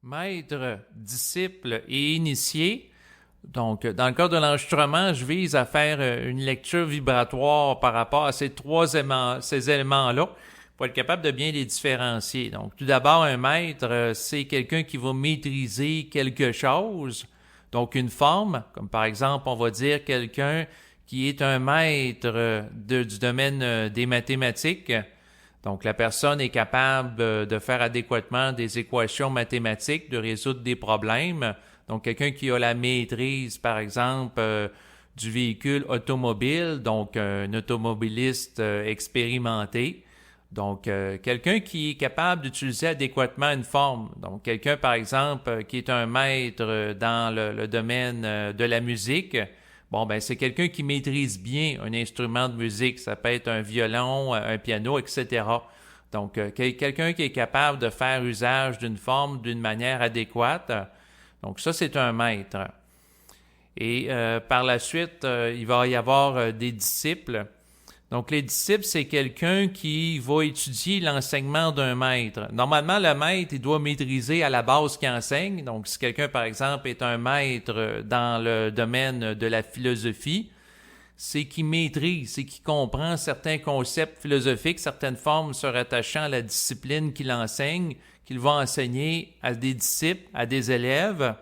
Maître, disciple et initié. Donc, dans le cas de l'enregistrement, je vise à faire une lecture vibratoire par rapport à ces éléments-là pour être capable de bien les différencier. Donc, tout d'abord, un maître, c'est quelqu'un qui va maîtriser quelque chose, donc une forme, comme par exemple, on va dire quelqu'un qui est un maître du domaine des mathématiques. Donc, la personne est capable de faire adéquatement des équations mathématiques, de résoudre des problèmes. Donc, quelqu'un qui a la maîtrise, par exemple, du véhicule automobile, donc un automobiliste expérimenté. Donc, quelqu'un qui est capable d'utiliser adéquatement une forme. Donc, quelqu'un, par exemple, qui est un maître dans le domaine de la musique. Bon, ben, c'est quelqu'un qui maîtrise bien un instrument de musique. Ça peut être un violon, un piano, etc. Donc, quelqu'un qui est capable de faire usage d'une forme d'une manière adéquate. Donc, ça, c'est un maître. Et par la suite, il va y avoir des disciples. Donc, les disciples, c'est quelqu'un qui va étudier l'enseignement d'un maître. Normalement, le maître, il doit maîtriser à la base ce qu'il enseigne. Donc, si quelqu'un, par exemple, est un maître dans le domaine de la philosophie, c'est qu'il maîtrise, c'est qu'il comprend certains concepts philosophiques, certaines formes se rattachant à la discipline qu'il enseigne, qu'il va enseigner à des disciples, à des élèves.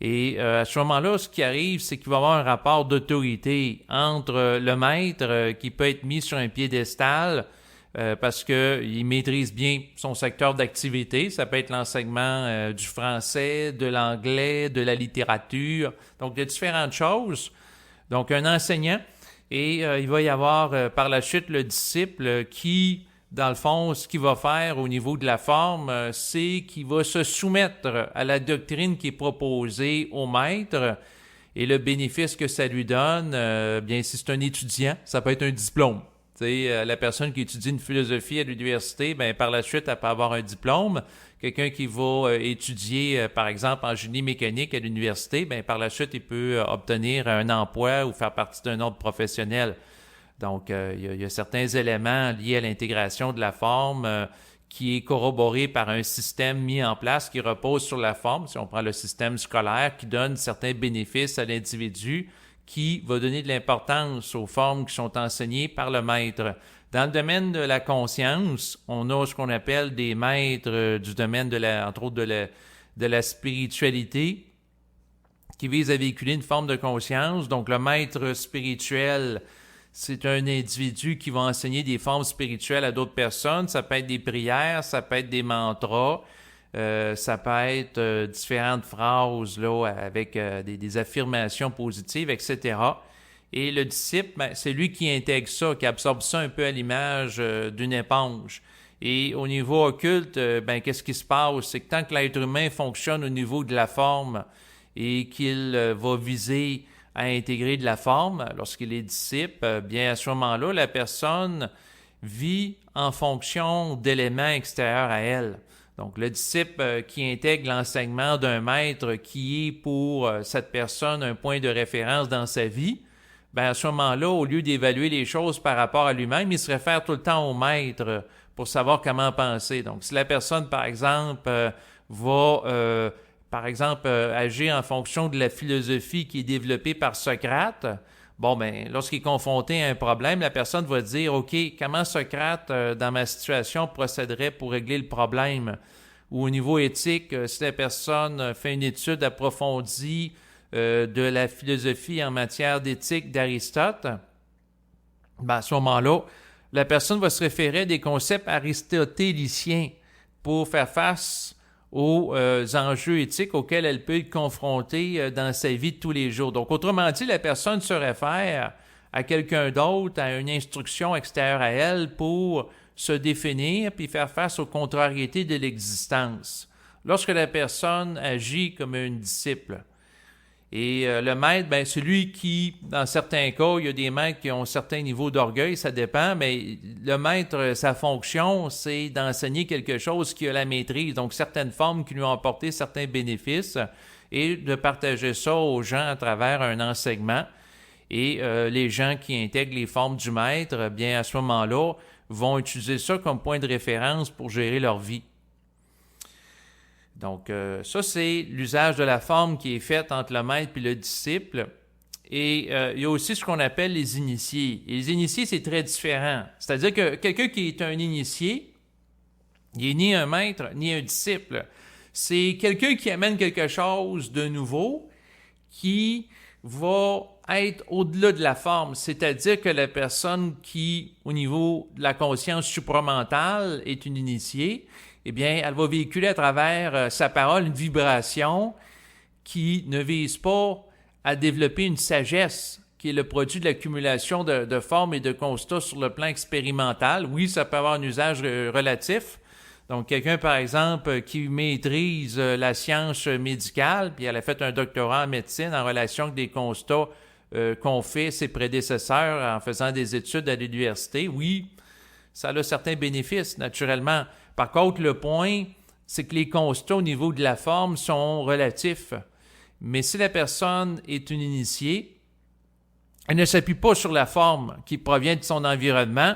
Et à ce moment-là, ce qui arrive, c'est qu'il va y avoir un rapport d'autorité entre le maître qui peut être mis sur un piédestal parce qu'il maîtrise bien son secteur d'activité. Ça peut être l'enseignement du français, de l'anglais, de la littérature, donc de différentes choses. Donc un enseignant et il va y avoir par la suite le disciple qui dans le fond, ce qu'il va faire au niveau de la forme, c'est qu'il va se soumettre à la doctrine qui est proposée au maître et le bénéfice que ça lui donne, bien, si c'est un étudiant, ça peut être un diplôme. Tu sais, la personne qui étudie une philosophie à l'université, ben, par la suite, elle peut avoir un diplôme. Quelqu'un qui va étudier, par exemple, en génie mécanique à l'université, ben, par la suite, il peut obtenir un emploi ou faire partie d'un ordre professionnel. Donc, il y a certains éléments liés à l'intégration de la forme qui est corroboré par un système mis en place qui repose sur la forme. Si on prend le système scolaire qui donne certains bénéfices à l'individu, qui va donner de l'importance aux formes qui sont enseignées par le maître. Dans le domaine de la conscience, on a ce qu'on appelle des maîtres du domaine entre autres de la spiritualité qui visent à véhiculer une forme de conscience. Donc, le maître spirituel, c'est un individu qui va enseigner des formes spirituelles à d'autres personnes. Ça peut être des prières, ça peut être des mantras, ça peut être différentes phrases là, avec des affirmations positives, etc. Et le disciple, ben, c'est lui qui intègre ça, qui absorbe ça un peu à l'image d'une éponge. Et au niveau occulte, ben, qu'est-ce qui se passe? C'est que tant que l'être humain fonctionne au niveau de la forme et qu'il va viser à intégrer de la forme lorsqu'il est disciple, bien à ce moment-là, la personne vit en fonction d'éléments extérieurs à elle. Donc, le disciple qui intègre l'enseignement d'un maître qui est pour cette personne un point de référence dans sa vie, bien à ce moment-là, au lieu d'évaluer les choses par rapport à lui-même, il se réfère tout le temps au maître pour savoir comment penser. Donc, si la personne, par exemple, va agir en fonction de la philosophie qui est développée par Socrate, bon, ben, lorsqu'il est confronté à un problème, la personne va dire, OK, comment Socrate, dans ma situation, procéderait pour régler le problème? Ou au niveau éthique, si la personne fait une étude approfondie de la philosophie en matière d'éthique d'Aristote, ben, à ce moment-là, la personne va se référer à des concepts aristotéliciens pour faire face aux enjeux éthiques auxquels elle peut être confrontée dans sa vie de tous les jours. Donc, autrement dit, la personne se réfère à quelqu'un d'autre, à une instruction extérieure à elle pour se définir puis faire face aux contrariétés de l'existence. Lorsque la personne agit comme un disciple, et le maître, ben, celui qui, dans certains cas, il y a des maîtres qui ont un certain niveau d'orgueil, ça dépend, mais le maître, sa fonction, c'est d'enseigner quelque chose qui a la maîtrise, donc certaines formes qui lui ont apporté certains bénéfices, et de partager ça aux gens à travers un enseignement. Et les gens qui intègrent les formes du maître, bien à ce moment-là, vont utiliser ça comme point de référence pour gérer leur vie. Donc, ça, c'est l'usage de la forme qui est fait entre le maître et le disciple. Et il y a aussi ce qu'on appelle les initiés. Et les initiés, c'est très différent. C'est-à-dire que quelqu'un qui est un initié, il n'est ni un maître ni un disciple. C'est quelqu'un qui amène quelque chose de nouveau qui va être au-delà de la forme. C'est-à-dire que la personne qui, au niveau de la conscience supramentale, est une initiée, eh bien, elle va véhiculer à travers sa parole une vibration qui ne vise pas à développer une sagesse qui est le produit de l'accumulation de formes et de constats sur le plan expérimental. Oui, ça peut avoir un usage relatif. Donc, quelqu'un, par exemple, qui maîtrise la science médicale, puis elle a fait un doctorat en médecine en relation avec des constats qu'ont fait ses prédécesseurs en faisant des études à l'université, oui, ça a certains bénéfices, naturellement. Par contre, le point, c'est que les constats au niveau de la forme sont relatifs. Mais si la personne est une initiée, elle ne s'appuie pas sur la forme qui provient de son environnement,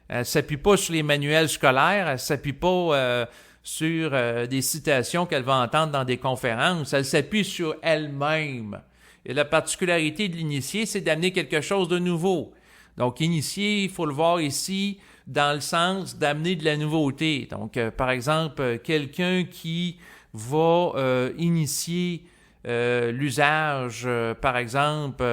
elle ne s'appuie pas sur les manuels scolaires, elle ne s'appuie pas sur des citations qu'elle va entendre dans des conférences, elle s'appuie sur elle-même. Et la particularité de l'initié, c'est d'amener quelque chose de nouveau. Donc, initié, il faut le voir ici dans le sens d'amener de la nouveauté. Donc, par exemple, quelqu'un qui va initier l'usage, par exemple,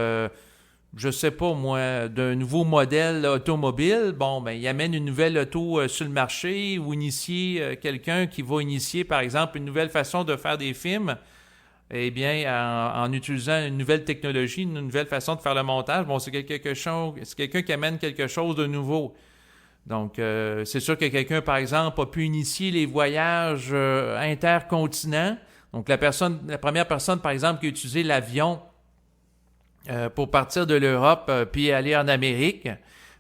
je sais pas moi, d'un nouveau modèle automobile, bon, ben, il amène une nouvelle auto sur le marché ou initier quelqu'un qui va initier, par exemple, une nouvelle façon de faire des films, eh bien, en utilisant une nouvelle technologie, une nouvelle façon de faire le montage, bon, c'est quelqu'un qui amène quelque chose de nouveau. Donc, c'est sûr que quelqu'un, par exemple, a pu initier les voyages intercontinents. Donc, la première personne, par exemple, qui a utilisé l'avion pour partir de l'Europe puis aller en Amérique,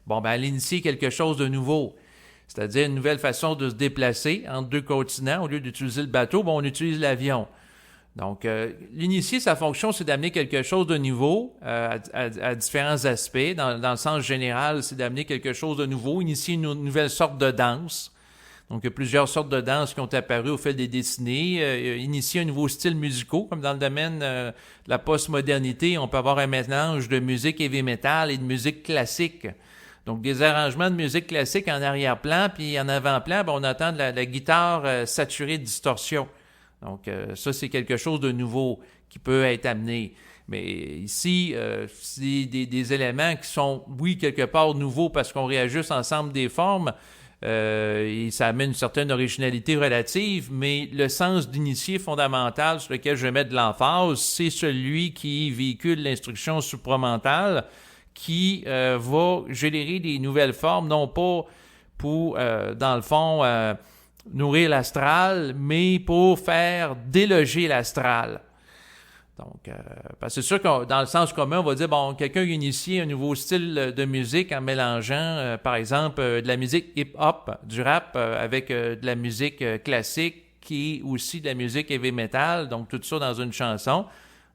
bon, ben, elle a initié quelque chose de nouveau. C'est-à-dire une nouvelle façon de se déplacer entre deux continents. Au lieu d'utiliser le bateau, bon, on utilise l'avion. Donc, l'initié, sa fonction, c'est d'amener quelque chose de nouveau à différents aspects. Dans le sens général, c'est d'amener quelque chose de nouveau, initier une nouvelle sorte de danse. Donc, il y a plusieurs sortes de danses qui ont apparu au fil des décennies. Initier un nouveau style musical, comme dans le domaine de la postmodernité, on peut avoir un mélange de musique heavy metal et de musique classique. Donc, des arrangements de musique classique en arrière-plan, puis en avant-plan, ben, on entend de la guitare saturée de distorsion. Donc, ça, c'est quelque chose de nouveau qui peut être amené. Mais ici, c'est des éléments qui sont, oui, quelque part nouveaux parce qu'on réajuste ensemble des formes et ça amène une certaine originalité relative, mais le sens d'initié fondamental sur lequel je vais mettre de l'emphase, c'est celui qui véhicule l'instruction supramentale qui va générer des nouvelles formes, non pas pour, dans le fond, nourrir l'astral, mais pour faire déloger l'astral. Donc, parce que c'est sûr que dans le sens commun, on va dire, bon, quelqu'un qui initie un nouveau style de musique en mélangeant, par exemple, de la musique hip-hop, du rap, avec de la musique classique, qui est aussi de la musique heavy metal, donc tout ça dans une chanson.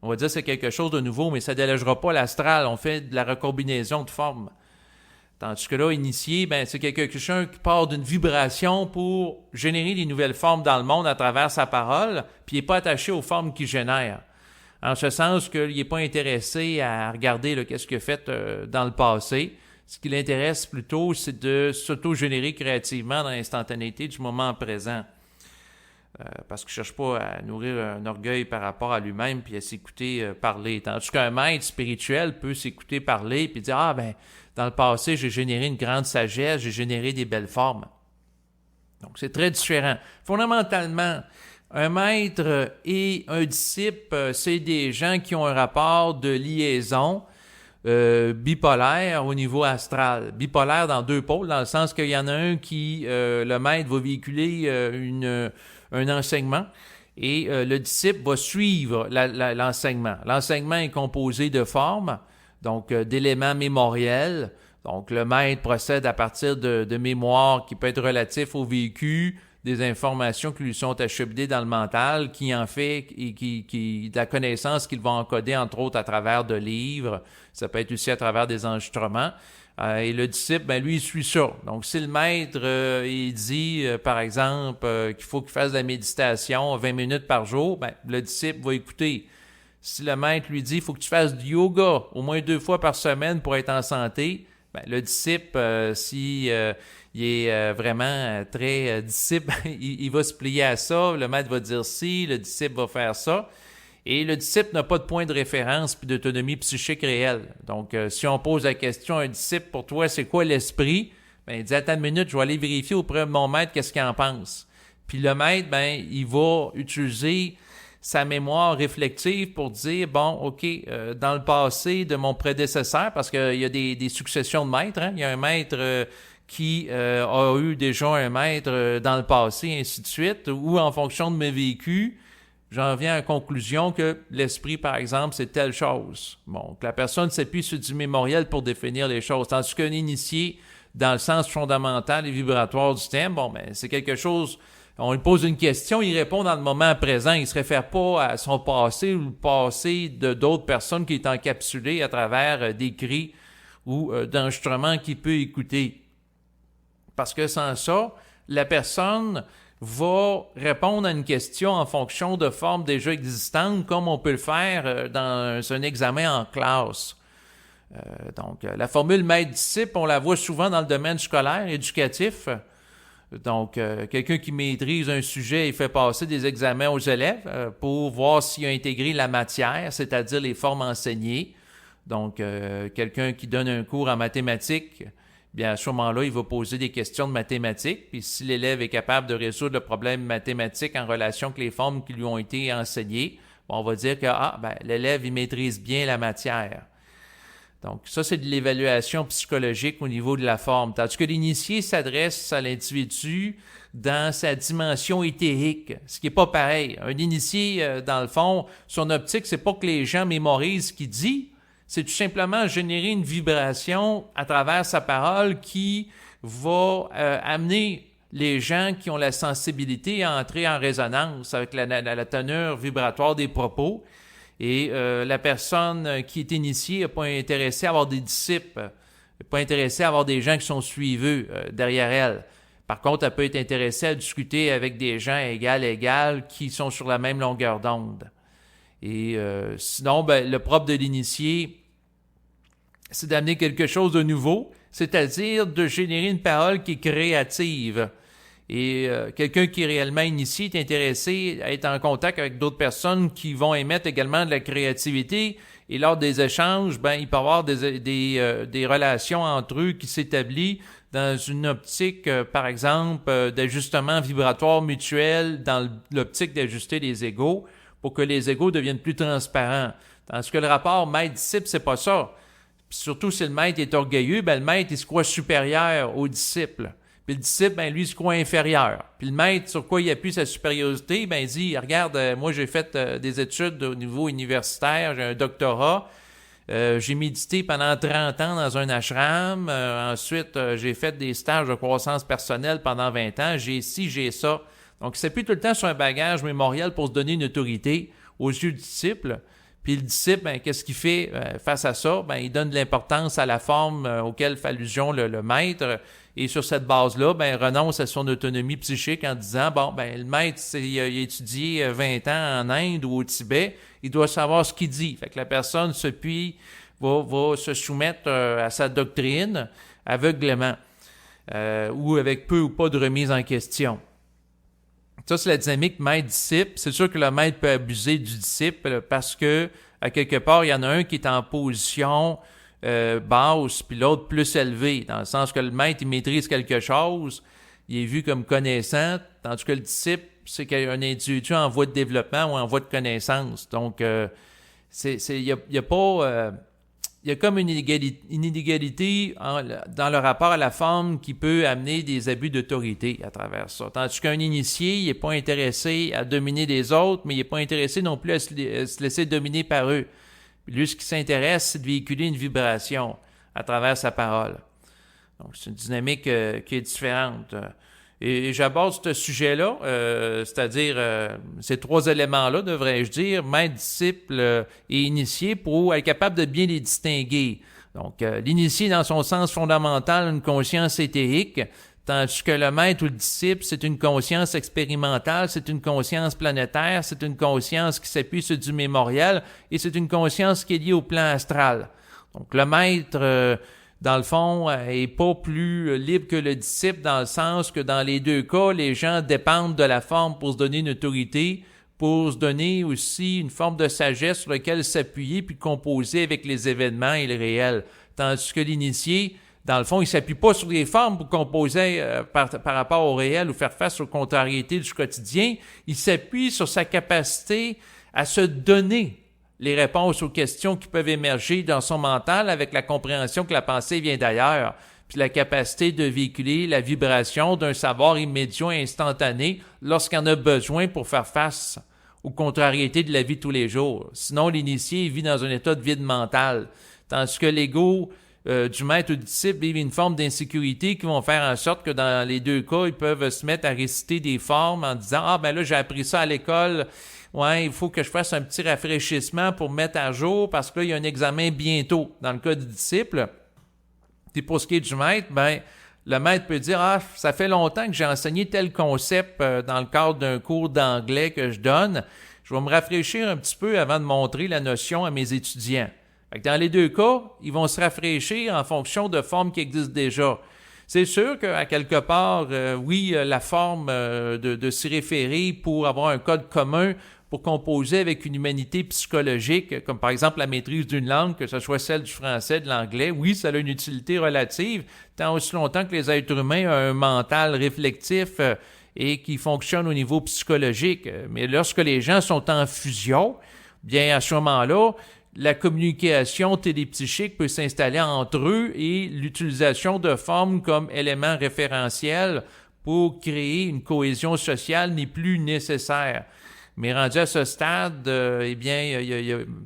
On va dire que c'est quelque chose de nouveau, mais ça ne délogera pas l'astral. On fait de la recombinaison de formes. Tandis que là, initié, ben, c'est quelqu'un qui part d'une vibration pour générer des nouvelles formes dans le monde à travers sa parole, puis il n'est pas attaché aux formes qu'il génère. En ce sens qu'il n'est pas intéressé à regarder là, qu'est-ce qu'il a fait dans le passé. Ce qui l'intéresse plutôt, c'est de s'auto-générer créativement dans l'instantanéité du moment présent. Parce qu'il ne cherche pas à nourrir un orgueil par rapport à lui-même puis à s'écouter parler. Tandis qu'un maître spirituel peut s'écouter parler puis dire « Ah, ben, dans le passé, j'ai généré une grande sagesse, j'ai généré des belles formes. » Donc, c'est très différent. Fondamentalement, un maître et un disciple, c'est des gens qui ont un rapport de liaison bipolaire au niveau astral. Bipolaire dans deux pôles, dans le sens qu'il y en a un qui, le maître va véhiculer un enseignement et le disciple va suivre l'enseignement. L'enseignement est composé de formes, donc d'éléments mémoriels. Donc le maître procède à partir de mémoires qui peut être relatifs au vécu, des informations qui lui sont acheminées dans le mental, qui en fait et qui de la connaissance qu'il va encoder entre autres à travers de livres. Ça peut être aussi à travers des enregistrements. Et le disciple, ben lui, il suit ça. Donc, si le maître, il dit, par exemple, qu'il faut qu'il fasse de la méditation 20 minutes par jour, ben, le disciple va écouter. Si le maître lui dit, il faut que tu fasses du yoga au moins 2 fois par semaine pour être en santé, ben, le disciple, si il est vraiment très disciple, il va se plier à ça. Le maître va dire si, le disciple va faire ça. Et le disciple n'a pas de point de référence puis d'autonomie psychique réelle. Donc, si on pose la question à un disciple, pour toi, c'est quoi l'esprit? Ben, il dit, attends une minute, je vais aller vérifier auprès de mon maître qu'est-ce qu'il en pense. Puis le maître, ben, il va utiliser sa mémoire réflexive pour dire, bon, OK, dans le passé de mon prédécesseur, parce qu'il y a des successions de maîtres, hein? Il y a un maître qui a eu déjà un maître dans le passé, ainsi de suite, ou en fonction de mes vécus, j'en viens à la conclusion que l'esprit, par exemple, c'est telle chose. Bon, que la personne s'appuie sur du mémoriel pour définir les choses. Tandis qu'un initié, dans le sens fondamental et vibratoire du thème, bon, ben, c'est quelque chose, on lui pose une question, il répond dans le moment présent, il ne se réfère pas à son passé ou le passé de d'autres personnes qui est encapsulé à travers des cris ou d'enregistrements qu'il peut écouter. Parce que sans ça, la personne va répondre à une question en fonction de formes déjà existantes, comme on peut le faire dans un examen en classe. Donc, la formule maître-disciple, on la voit souvent dans le domaine scolaire, éducatif. Donc, quelqu'un qui maîtrise un sujet, il fait passer des examens aux élèves pour voir s'il a intégré la matière, c'est-à-dire les formes enseignées. Donc, quelqu'un qui donne un cours en mathématiques, bien, à ce moment-là, il va poser des questions de mathématiques. Puis si l'élève est capable de résoudre le problème mathématique en relation avec les formes qui lui ont été enseignées, bon, on va dire que l'élève, il maîtrise bien la matière. Donc, ça, c'est de l'évaluation psychologique au niveau de la forme. Tandis que l'initié s'adresse à l'individu dans sa dimension éthérique, ce qui n'est pas pareil. Un initié, dans le fond, son optique, c'est pas que les gens mémorisent ce qu'il dit, c'est tout simplement générer une vibration à travers sa parole qui va amener les gens qui ont la sensibilité à entrer en résonance avec la teneur vibratoire des propos. Et la personne qui est initiée n'est pas intéressée à avoir des disciples, n'est pas intéressée à avoir des gens qui sont suiveux derrière elle. Par contre, elle peut être intéressée à discuter avec des gens égal qui sont sur la même longueur d'onde. Et sinon, ben, le propre de l'initié, c'est d'amener quelque chose de nouveau, c'est-à-dire de générer une parole qui est créative. Et quelqu'un qui est réellement initié est intéressé à être en contact avec d'autres personnes qui vont émettre également de la créativité. Et lors des échanges, ben, il peut y avoir des relations entre eux qui s'établissent dans une optique, par exemple, d'ajustement vibratoire mutuel, dans l'optique d'ajuster les égos, pour que les égos deviennent plus transparents. Tandis que le rapport maître-disciple, c'est pas ça. Puis surtout, si le maître est orgueilleux, ben, le maître, il se croit supérieur au disciple. Puis le disciple, ben, lui, il se croit inférieur. Puis le maître, sur quoi il appuie sa supériorité, ben, il dit, regarde, moi, j'ai fait des études au niveau universitaire, j'ai un doctorat, j'ai médité pendant 30 ans dans un ashram, ensuite, j'ai fait des stages de croissance personnelle pendant 20 ans, j'ai ci, j'ai ça. Donc, il s'appuie tout le temps sur un bagage mémoriel pour se donner une autorité aux yeux du disciple. Puis le disciple, ben, qu'est-ce qu'il fait face à ça? Ben, il donne de l'importance à la forme auquel fait allusion le maître. Et sur cette base-là, ben, renonce à son autonomie psychique en disant, bon, ben, le maître, il a étudié 20 ans en Inde ou au Tibet, il doit savoir ce qu'il dit. Fait que la personne va se soumettre à sa doctrine aveuglément ou avec peu ou pas de remise en question. Ça, c'est la dynamique maître-disciple. C'est sûr que le maître peut abuser du disciple parce que, à quelque part, il y en a un qui est en position basse, puis l'autre plus élevée, dans le sens que le maître, il maîtrise quelque chose, il est vu comme connaissant, tandis que le disciple, c'est un individu en voie de développement ou en voie de connaissance. Donc, il y a comme une inégalité dans le rapport à la forme qui peut amener des abus d'autorité à travers ça. Tandis qu'un initié, il n'est pas intéressé à dominer les autres, mais il n'est pas intéressé non plus à se laisser dominer par eux. Puis lui, ce qui s'intéresse, c'est de véhiculer une vibration à travers sa parole. Donc, c'est une dynamique qui est différente. Et j'aborde ce sujet-là, c'est-à-dire ces 3 éléments-là, devrais-je dire, maître, disciple et initié, pour être capable de bien les distinguer. Donc, l'initié, dans son sens fondamental, a une conscience éthérique, tandis que le maître ou le disciple, c'est une conscience expérimentale, c'est une conscience planétaire, c'est une conscience qui s'appuie sur du mémorial, et c'est une conscience qui est liée au plan astral. Donc, le maître, dans le fond, est pas plus libre que le disciple, dans le sens que dans les deux cas, les gens dépendent de la forme pour se donner une autorité, pour se donner aussi une forme de sagesse sur laquelle s'appuyer puis composer avec les événements et le réel. Tandis que l'initié, dans le fond, il ne s'appuie pas sur les formes pour composer par rapport au réel ou faire face aux contrariétés du quotidien. Il s'appuie sur sa capacité à se donner les réponses aux questions qui peuvent émerger dans son mental avec la compréhension que la pensée vient d'ailleurs, puis la capacité de véhiculer la vibration d'un savoir immédiat et instantané lorsqu'il en a besoin pour faire face aux contrariétés de la vie de tous les jours. Sinon, l'initié vit dans un état de vide mental, tandis que l'ego du maître ou du disciple vit une forme d'insécurité qui vont faire en sorte que dans les deux cas, ils peuvent se mettre à réciter des formes en disant « Ah, ben là, j'ai appris ça à l'école, ouais, il faut que je fasse un petit rafraîchissement pour me mettre à jour parce que là, il y a un examen bientôt. » Dans le cas du disciple, puis pour ce qui est du maître, ben, le maître peut dire « Ah, ça fait longtemps que j'ai enseigné tel concept dans le cadre d'un cours d'anglais que je donne. Je vais me rafraîchir un petit peu avant de montrer la notion à mes étudiants. » Fait que dans les deux cas, ils vont se rafraîchir en fonction de formes qui existent déjà. C'est sûr qu'à quelque part, oui, la forme de s'y référer pour avoir un code commun pour composer avec une humanité psychologique, comme par exemple la maîtrise d'une langue, que ce soit celle du français, de l'anglais, oui, ça a une utilité relative, tant aussi longtemps que les êtres humains ont un mental réflectif et qui fonctionne au niveau psychologique. Mais lorsque les gens sont en fusion, bien à ce moment-là, la communication télépsychique peut s'installer entre eux et l'utilisation de formes comme éléments référentiels pour créer une cohésion sociale n'est plus nécessaire. Mais rendu à ce stade, eh bien,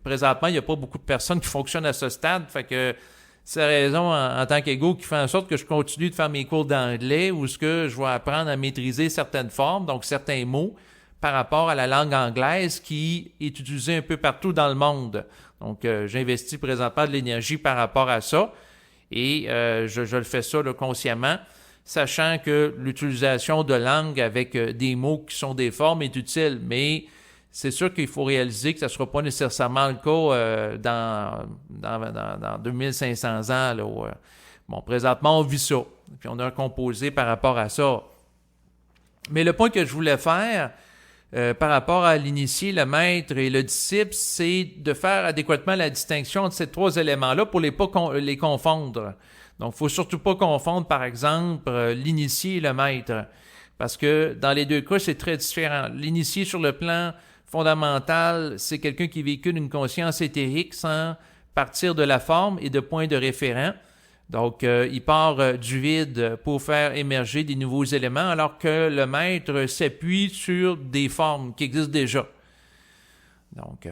présentement, il n'y a pas beaucoup de personnes qui fonctionnent à ce stade. Fait que c'est la raison en tant qu'ego qui fait en sorte que je continue de faire mes cours d'anglais où ce que je vais apprendre à maîtriser certaines formes, donc certains mots, par rapport à la langue anglaise qui est utilisée un peu partout dans le monde. Donc, j'investis présentement de l'énergie par rapport à ça et je le fais ça là, consciemment, sachant que l'utilisation de langue avec des mots qui sont des formes est utile, mais c'est sûr qu'il faut réaliser que ça ne sera pas nécessairement le cas dans 2500 ans. Là, où, bon, présentement, on vit ça, puis on a composé par rapport à ça. Mais le point que je voulais faire par rapport à l'initié, le maître et le disciple, c'est de faire adéquatement la distinction entre ces trois éléments-là pour ne pas les confondre. Donc, il ne faut surtout pas confondre, par exemple, l'initié et le maître, parce que dans les deux cas, c'est très différent. L'initié sur le plan fondamental, c'est quelqu'un qui véhicule une conscience éthérique sans partir de la forme et de points de référent. Donc, il part du vide pour faire émerger des nouveaux éléments, alors que le maître s'appuie sur des formes qui existent déjà. Donc,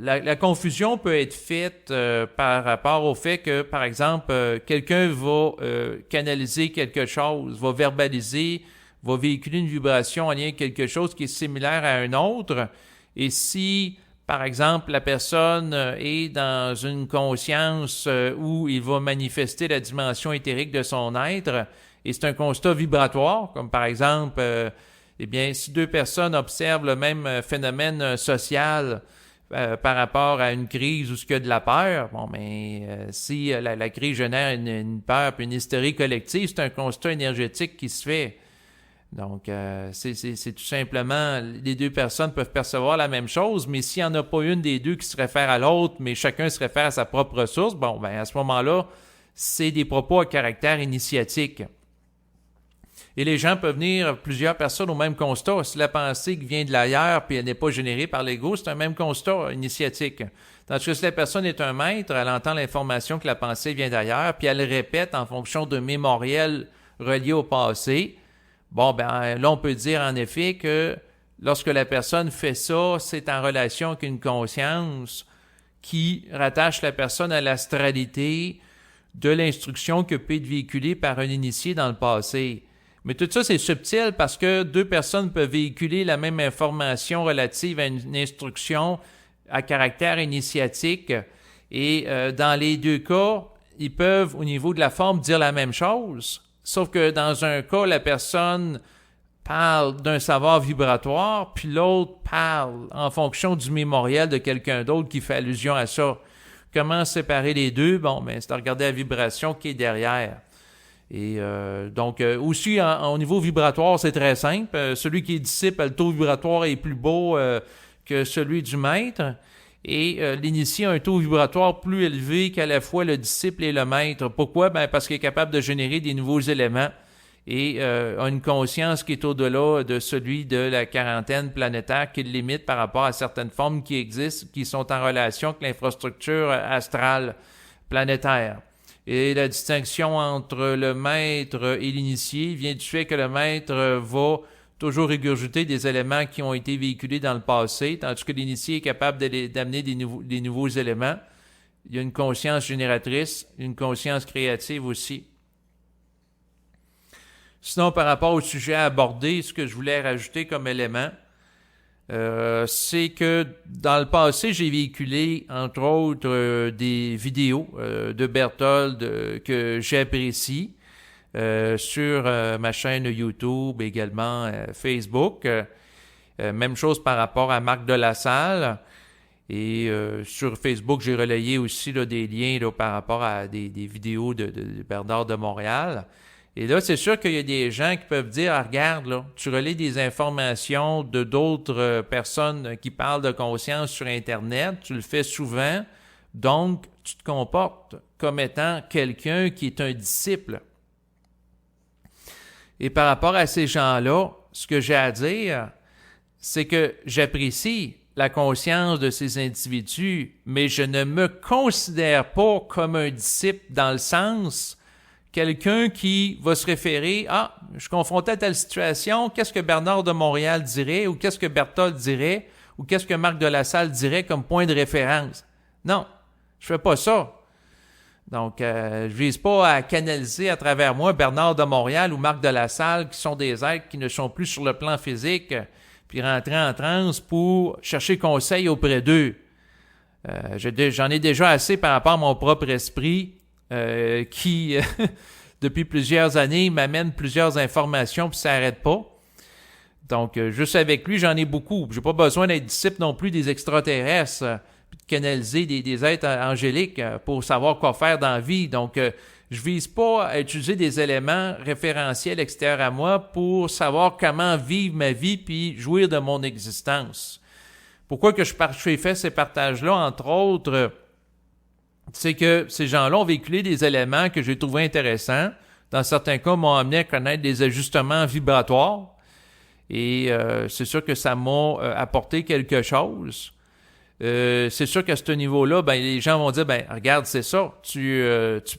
la confusion peut être faite par rapport au fait que, par exemple, quelqu'un va canaliser quelque chose, va verbaliser, va véhiculer une vibration en lien avec quelque chose qui est similaire à un autre. Et si, par exemple, la personne est dans une conscience où il va manifester la dimension éthérique de son être, et c'est un constat vibratoire, comme par exemple... eh bien, si deux personnes observent le même phénomène social par rapport à une crise où il y a de la peur, bon, mais si la crise génère une peur puis une hystérie collective, c'est un constat énergétique qui se fait. Donc, c'est tout simplement, les deux personnes peuvent percevoir la même chose, mais s'il n'y en a pas une des deux qui se réfère à l'autre, mais chacun se réfère à sa propre source, bon, ben à ce moment-là, c'est des propos à caractère initiatique. Et les gens peuvent venir, plusieurs personnes, au même constat. Si la pensée qui vient de l'ailleurs puis elle n'est pas générée par l'ego, c'est un même constat initiatique. Tandis que si la personne est un maître, elle entend l'information que la pensée vient d'ailleurs, puis elle répète en fonction d'un mémoriel relié au passé. Bon, ben là, on peut dire en effet que lorsque la personne fait ça, c'est en relation avec une conscience qui rattache la personne à l'astralité de l'instruction que peut être véhiculée par un initié dans le passé. Mais tout ça, c'est subtil parce que deux personnes peuvent véhiculer la même information relative à une instruction à caractère initiatique Et dans les deux cas, ils peuvent, au niveau de la forme, dire la même chose, sauf que dans un cas, la personne parle d'un savoir vibratoire, puis l'autre parle en fonction du mémorial de quelqu'un d'autre qui fait allusion à ça. Comment séparer les deux? Bon, ben, c'est de regarder la vibration qui est derrière. Et donc, aussi, au niveau vibratoire, c'est très simple. Celui qui est disciple, le taux vibratoire est plus beau que celui du maître. Et l'initié a un taux vibratoire plus élevé qu'à la fois le disciple et le maître. Pourquoi? Ben, parce qu'il est capable de générer des nouveaux éléments et a une conscience qui est au-delà de celui de la quarantaine planétaire qui le limite par rapport à certaines formes qui existent, qui sont en relation avec l'infrastructure astrale planétaire. Et la distinction entre le maître et l'initié vient du fait que le maître va toujours régurgiter des éléments qui ont été véhiculés dans le passé, tandis que l'initié est capable d'amener des nouveaux éléments. Il y a une conscience génératrice, une conscience créative aussi. Sinon, par rapport au sujet abordé, ce que je voulais rajouter comme élément, c'est que dans le passé, j'ai véhiculé, entre autres, des vidéos de Berthold que j'apprécie sur ma chaîne YouTube, également Facebook. Même chose par rapport à Marc de la Salle. Et sur Facebook, j'ai relayé aussi là, des liens là, par rapport à des vidéos de Bernard de Montréal. Et là, c'est sûr qu'il y a des gens qui peuvent dire, ah, regarde, là, tu relais des informations de d'autres personnes qui parlent de conscience sur Internet, tu le fais souvent, donc tu te comportes comme étant quelqu'un qui est un disciple. Et par rapport à ces gens-là, ce que j'ai à dire, c'est que j'apprécie la conscience de ces individus, mais je ne me considère pas comme un disciple dans le sens quelqu'un qui va se référer « Ah, je suis confronté à telle situation, qu'est-ce que Bernard de Montréal dirait ou qu'est-ce que Berthold dirait ou qu'est-ce que Marc de la Salle dirait comme point de référence? » Non, je fais pas ça. Donc, je vise pas à canaliser à travers moi Bernard de Montréal ou Marc de la Salle qui sont des êtres qui ne sont plus sur le plan physique puis rentrer en transe pour chercher conseil auprès d'eux. J'en ai déjà assez par rapport à mon propre esprit qui, depuis plusieurs années, m'amène plusieurs informations puis ça n'arrête pas. Donc, juste avec lui, j'en ai beaucoup. J'ai pas besoin d'être disciple non plus des extraterrestres puis de canaliser des êtres angéliques pour savoir quoi faire dans la vie. Donc, je vise pas à utiliser des éléments référentiels extérieurs à moi pour savoir comment vivre ma vie puis jouir de mon existence. Pourquoi que j'ai fait ces partages-là, entre autres, c'est que ces gens-là ont véhiculé des éléments que j'ai trouvés intéressants. Dans certains cas, m'ont amené à connaître des ajustements vibratoires. Et c'est sûr que ça m'a apporté quelque chose. C'est sûr qu'à ce niveau-là, ben, les gens vont dire, ben, regarde, c'est ça. Tu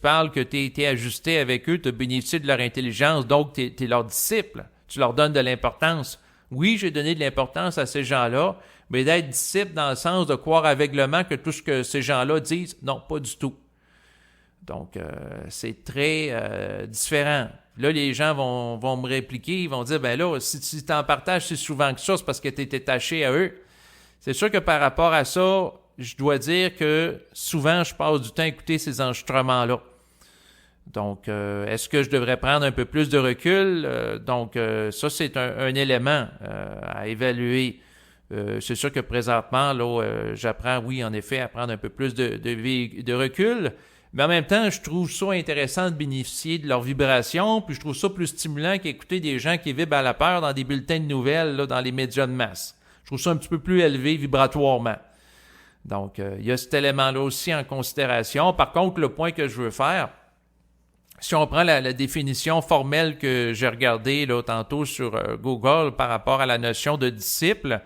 parles que tu es ajusté avec eux, tu as bénéficié de leur intelligence, donc tu es leur disciple. Tu leur donnes de l'importance. Oui, j'ai donné de l'importance à ces gens-là, mais d'être disciple dans le sens de croire aveuglément que tout ce que ces gens-là disent, non, pas du tout. Donc, c'est très différent. Là, les gens vont me répliquer, ils vont dire, ben là, si tu t'en partages si souvent que ça, c'est parce que tu es attaché à eux. C'est sûr que par rapport à ça, je dois dire que souvent, je passe du temps à écouter ces enregistrements-là. Donc, est-ce que je devrais prendre un peu plus de recul? Donc, ça, c'est un élément à évaluer. C'est sûr que présentement, là, j'apprends, oui, en effet, à prendre un peu plus de recul. Mais en même temps, je trouve ça intéressant de bénéficier de leur vibration, puis je trouve ça plus stimulant qu'écouter des gens qui vibrent à la peur dans des bulletins de nouvelles, là, dans les médias de masse. Je trouve ça un petit peu plus élevé vibratoirement. Donc, il y a cet élément-là aussi en considération. Par contre, le point que je veux faire, si on prend la définition formelle que j'ai regardée là, tantôt sur Google par rapport à la notion de disciple,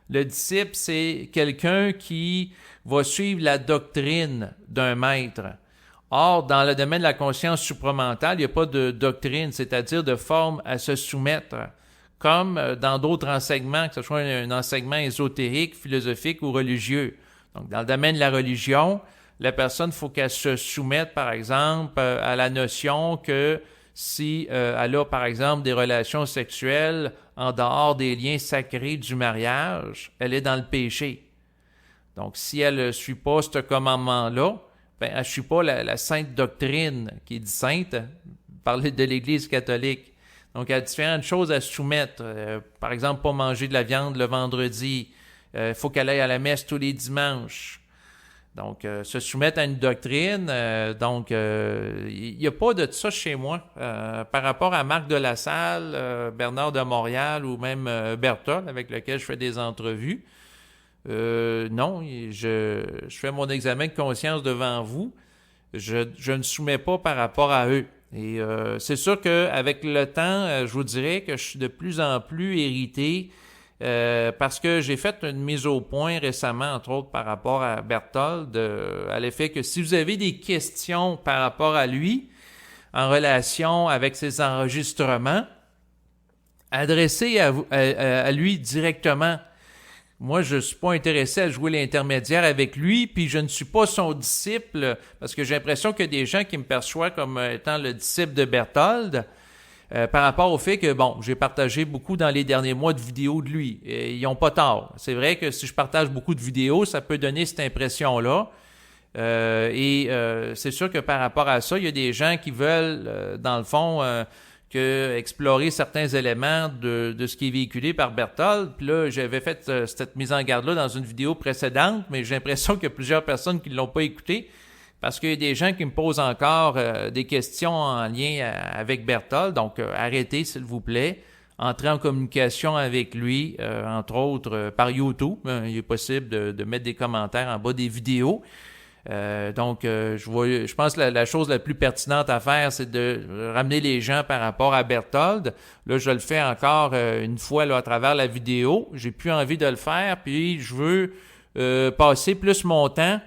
le disciple, c'est quelqu'un qui va suivre la doctrine d'un maître. Or, dans le domaine de la conscience supramentale, il n'y a pas de doctrine, c'est-à-dire de forme à se soumettre. Comme dans d'autres enseignements, que ce soit un enseignement ésotérique, philosophique ou religieux. Donc, dans le domaine de la religion, la personne, il faut qu'elle se soumette, par exemple, à la notion que si elle a, par exemple, des relations sexuelles en dehors des liens sacrés du mariage, elle est dans le péché. Donc, si elle ne suit pas ce commandement-là, ben, elle ne suit pas la sainte doctrine qui est dit sainte, parler de l'Église catholique. Donc, il y a différentes choses à soumettre. Par exemple, pas manger de la viande le vendredi. Il faut qu'elle aille à la messe tous les dimanches. Donc, se soumettre à une doctrine. Il n'y a pas de ça chez moi. Par rapport à Marc de La Salle, Bernard de Montréal ou même Berthold, avec lequel je fais des entrevues, non, je fais mon examen de conscience devant vous. Je ne soumets pas par rapport à eux. Et c'est sûr qu'avec le temps, je vous dirais que je suis de plus en plus irrité parce que j'ai fait une mise au point récemment, entre autres par rapport à Berthold, à l'effet que si vous avez des questions par rapport à lui, en relation avec ses enregistrements, adressez à lui directement. Moi, je ne suis pas intéressé à jouer l'intermédiaire avec lui, puis je ne suis pas son disciple, parce que j'ai l'impression qu'il y a des gens qui me perçoivent comme étant le disciple de Berthold, par rapport au fait que, bon, j'ai partagé beaucoup dans les derniers mois de vidéos de lui. Et ils n'ont pas tort. C'est vrai que si je partage beaucoup de vidéos, ça peut donner cette impression-là. C'est sûr que par rapport à ça, il y a des gens qui veulent, dans le fond, explorer certains éléments de ce qui est véhiculé par Berthold. Puis là, j'avais fait cette mise en garde-là dans une vidéo précédente, mais j'ai l'impression qu'il y a plusieurs personnes qui ne l'ont pas écouté parce qu'il y a des gens qui me posent encore des questions en lien avec Berthold. Donc, arrêtez, s'il vous plaît. Entrez en communication avec lui, entre autres par YouTube. Il est possible de mettre des commentaires en bas des vidéos. Je pense que la chose la plus pertinente à faire, c'est de ramener les gens par rapport à Berthold. Là, je le fais encore une fois là, à travers la vidéo. J'ai plus envie de le faire, puis je veux passer plus mon temps,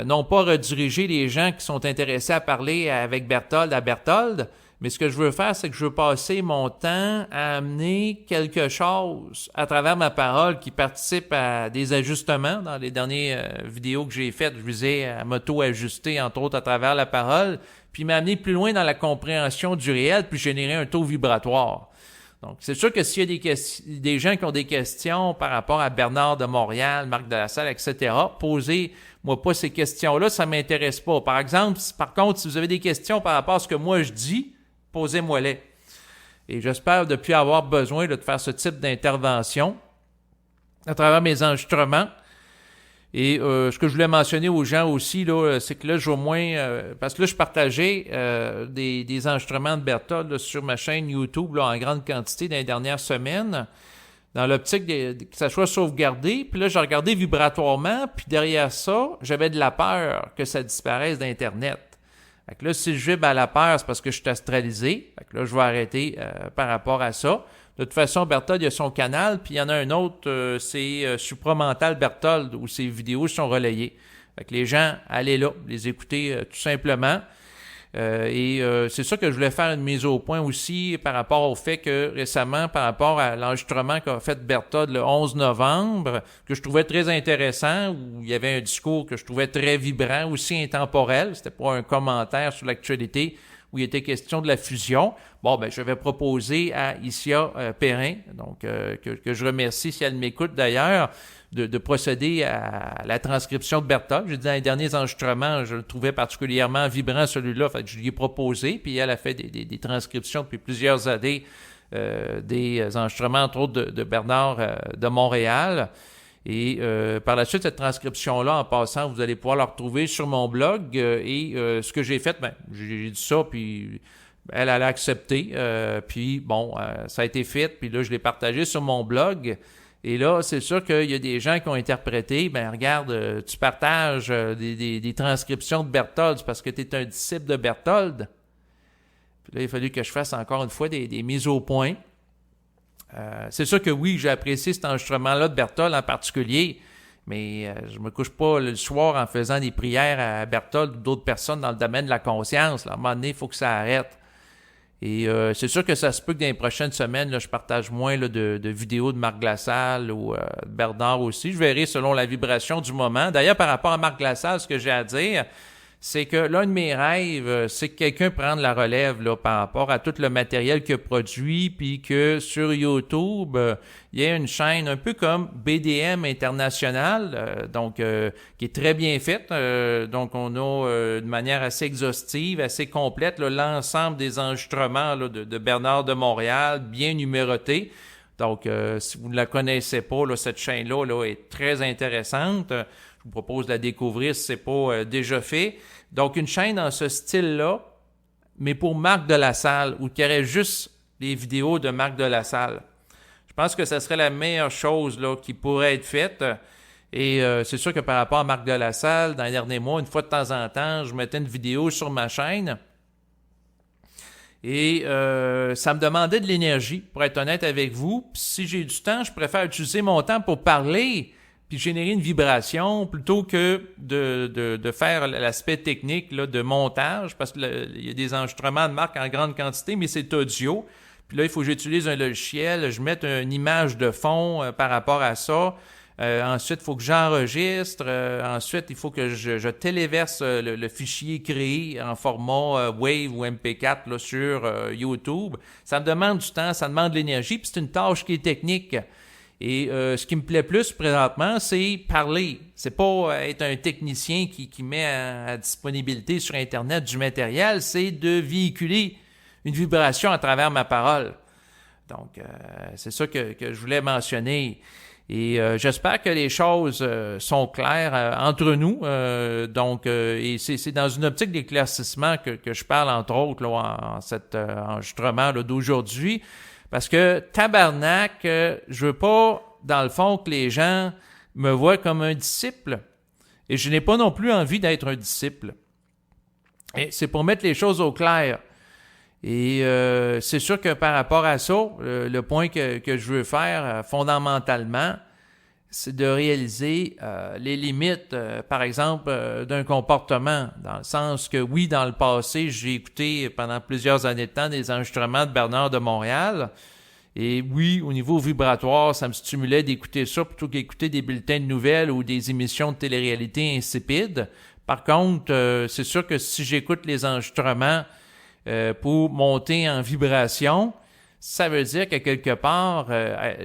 non pas rediriger les gens qui sont intéressés à parler avec Berthold à Berthold, mais ce que je veux faire, c'est que je veux passer mon temps à amener quelque chose à travers ma parole qui participe à des ajustements. Dans les dernières vidéos que j'ai faites, je visais à m'auto-ajuster, entre autres, à travers la parole, puis m'amener plus loin dans la compréhension du réel, puis générer un taux vibratoire. Donc, c'est sûr que s'il y a des gens qui ont des questions par rapport à Bernard de Montréal, Marc de La Salle, etc., posez-moi pas ces questions-là, ça ne m'intéresse pas. Par contre, si vous avez des questions par rapport à ce que moi je dis, posez-moi-les. Et j'espère de ne plus avoir besoin de faire ce type d'intervention à travers mes enregistrements. Et ce que je voulais mentionner aux gens aussi, là, c'est que là, j'ai au moins... parce que là, je partageais des enregistrements de Berthold là, sur ma chaîne YouTube là, en grande quantité dans les dernières semaines, dans l'optique que ça soit sauvegardé. Puis là, j'ai regardé vibratoirement, puis derrière ça, j'avais de la peur que ça disparaisse d'Internet. Fait que là, si je vibre à la peur, c'est parce que je suis astralisé. Fait que là, je vais arrêter par rapport à ça. De toute façon, Berthold, il y a son canal, puis il y en a un autre, c'est Supramental Berthold, où ses vidéos sont relayées. Fait que les gens, allez là, les écouter tout simplement. C'est ça que je voulais faire une mise au point aussi par rapport au fait que récemment, par rapport à l'enregistrement qu'a fait Berthold le 11 novembre, que je trouvais très intéressant, où il y avait un discours que je trouvais très vibrant, aussi intemporel. C'était pas un commentaire sur l'actualité où il était question de la fusion. Bon, ben, je vais proposer à Isia Perrin, donc que je remercie si elle m'écoute d'ailleurs, de procéder à la transcription de Berthold. J'ai dit dans les derniers enregistrements, je le trouvais particulièrement vibrant celui-là, fait que je lui ai proposé, puis elle a fait des transcriptions depuis plusieurs années, des enregistrements entre autres de Bernard de Montréal. Et par la suite, cette transcription-là, en passant, vous allez pouvoir la retrouver sur mon blog. Ce que j'ai fait, j'ai dit ça, puis elle a accepté. Puis bon, ça a été fait, puis là, je l'ai partagé sur mon blog. Et là, c'est sûr qu'il y a des gens qui ont interprété, regarde, tu partages des transcriptions de Berthold parce que tu es un disciple de Berthold. Puis là, il a fallu que je fasse encore une fois des mises au point. C'est sûr que oui, j'ai apprécié cet enregistrement-là de Berthold en particulier, mais je me couche pas le soir en faisant des prières à Berthold ou d'autres personnes dans le domaine de la conscience. Là, à un moment donné, il faut que ça arrête. Et c'est sûr que ça se peut que dans les prochaines semaines, là, je partage moins là, de vidéos de Marc de La Salle ou de Bernard aussi. Je verrai selon la vibration du moment. D'ailleurs, par rapport à Marc de La Salle, ce que j'ai à dire, c'est que l'un de mes rêves, c'est que quelqu'un prenne la relève là, par rapport à tout le matériel qu'il a produit, puis que sur YouTube, il y ait une chaîne un peu comme BDM International, qui est très bien faite. Donc, on a de manière assez exhaustive, assez complète, là, l'ensemble des enregistrements là, de Bernard de Montréal, bien numérotés. Donc, si vous ne la connaissez pas, là, cette chaîne-là là, est très intéressante. Je vous propose de la découvrir si ce n'est pas déjà fait. Donc, une chaîne dans ce style-là, mais pour Marc de la Salle, où il y aurait juste des vidéos de Marc de la Salle. Je pense que ce serait la meilleure chose là, qui pourrait être faite. Et c'est sûr que par rapport à Marc de la Salle, dans les derniers mois, une fois de temps en temps, je mettais une vidéo sur ma chaîne. Et ça me demandait de l'énergie, pour être honnête avec vous. Puis si j'ai du temps, je préfère utiliser mon temps pour parler puis générer une vibration plutôt que de faire l'aspect technique là, de montage, parce qu'il y a des enregistrements de marque en grande quantité, mais c'est audio. Puis là, il faut que j'utilise un logiciel, je mette une image de fond par rapport à ça. Ensuite, il faut que j'enregistre. Ensuite, il faut que je téléverse le fichier créé en format Wave ou MP4 là, sur YouTube. Ça me demande du temps, ça demande de l'énergie, puis c'est une tâche qui est technique. Et ce qui me plaît plus présentement, c'est parler. C'est pas être un technicien qui met à disponibilité sur Internet du matériel, c'est de véhiculer une vibration à travers ma parole. Donc, c'est ça que je voulais mentionner. Et j'espère que les choses sont claires entre nous. Et c'est dans une optique d'éclaircissement que je parle, entre autres, là, en cet enregistrement là, d'aujourd'hui. Parce que tabarnak, je veux pas, dans le fond, que les gens me voient comme un disciple. Et je n'ai pas non plus envie d'être un disciple. Et c'est pour mettre les choses au clair. Et c'est sûr que par rapport à ça, le point que je veux faire fondamentalement, c'est de réaliser les limites, par exemple, d'un comportement. Dans le sens que, oui, dans le passé, j'ai écouté pendant plusieurs années de temps des enregistrements de Bernard de Montréal. Et oui, au niveau vibratoire, ça me stimulait d'écouter ça plutôt qu'écouter des bulletins de nouvelles ou des émissions de télé-réalité insipides. Par contre, c'est sûr que si j'écoute les enregistrements pour monter en vibration, ça veut dire que quelque part,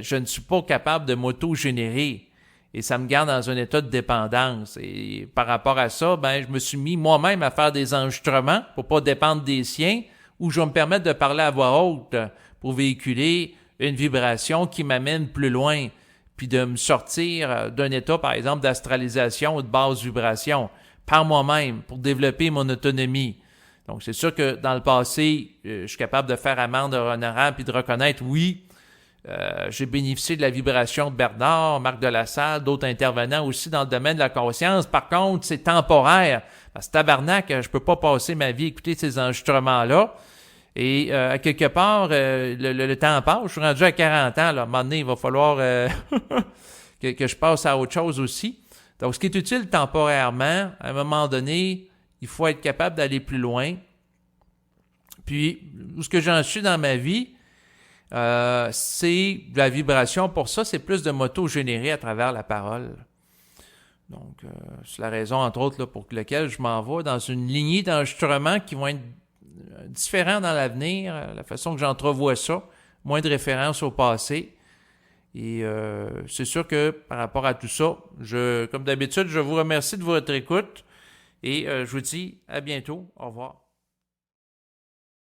je ne suis pas capable de m'auto-générer. Et ça me garde dans un état de dépendance. Et par rapport à ça, je me suis mis moi-même à faire des enregistrements pour pas dépendre des siens, où je vais me permettre de parler à voix haute pour véhiculer une vibration qui m'amène plus loin, puis de me sortir d'un état, par exemple, d'astralisation ou de basse vibration par moi-même pour développer mon autonomie. Donc, c'est sûr que dans le passé, je suis capable de faire amende honorable puis de reconnaître, oui, j'ai bénéficié de la vibration de Bernard, Marc de la Salle, d'autres intervenants aussi dans le domaine de la conscience. Par contre, c'est temporaire. Parce que tabarnak, je peux pas passer ma vie à écouter ces enregistrements-là. Et à quelque part, le temps passe. Je suis rendu à 40 ans. Là. À un moment donné, il va falloir que je passe à autre chose aussi. Donc, ce qui est utile temporairement, à un moment donné, il faut être capable d'aller plus loin. Puis, où ce que j'en suis dans ma vie, c'est de la vibration. Pour ça, c'est plus de m'auto-générer à travers la parole. Donc, c'est la raison, entre autres, là, pour laquelle je m'en vais dans une lignée d'enregistrements qui vont être différents dans l'avenir, la façon que j'entrevois ça, moins de références au passé. Et c'est sûr que par rapport à tout ça, comme d'habitude, je vous remercie de votre écoute et je vous dis à bientôt. Au revoir.